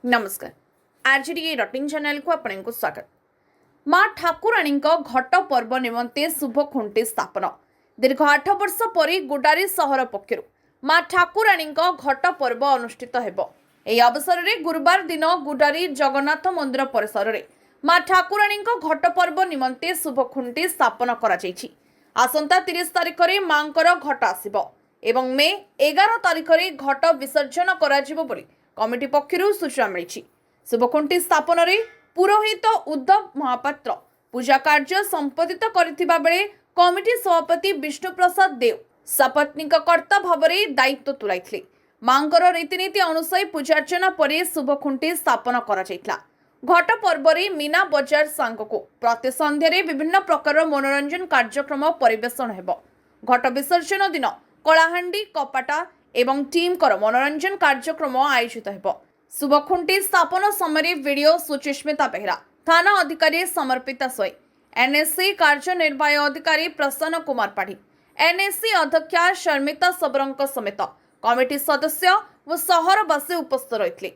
नमस्कार RGD rutting channel को आपको स्वागत। माँ ठाकुराणी घट पर्व निमंते शुभ खुंटी स्थापन दीर्घ 8 वर्ष पर गुडारी सहर पक्षर माँ ठाकुराणी घट पर्व अनुष्ठित हेबो। एही अवसर में गुरुवार दिन गुडारी जगन्नाथ मंदिर परिसर में माँ ठाकुराणी घट पर्व निमंते शुभ खुंटी स्थापन करा जायछि। आसंता 30 तारिख में माँ घट आसिबो एवं मे 11 तारिख में घट विसर्जन कराजिबो बोली कमिटी पक्षरु सूचना मिली। शुभखुंटी स्थापन रे पुरोहित उद्धव महापात्र पूजा कार्य संपादित करथिबा बेले कमिटी सभापति विष्णु प्रसाद देव सपत्नीक कर्ता भाव में दायित्व तुलाइथिले। मांकर रीतिनीति अनुसार पूजार्चना पर शुभखुंटी स्थापन करा जायतिला। घट पर्व रे मीना बजार सांगको प्रति संध्यारे विभिन्न प्रकार मनोरंजन कार्यक्रम परिवेषण हेबो। घट विसर्जन दिन कलाहांडी कपाटा एवं टीम कर मनोरंजन कार्यक्रम आयोजित हेबो। शुभखुंटी स्थापन समय वीडियो सुचिस्मिता बेहरा थाना अधिकारी समर्पिता सोई एनएससी कार्यनिर्वाही अधिकारी प्रसन्न कुमार पाढ़ी एनएससी अध्यक्षा शर्मिता सबरंक समेत कमिटी सदस्य व सहरवासी उपस्थित रहितले।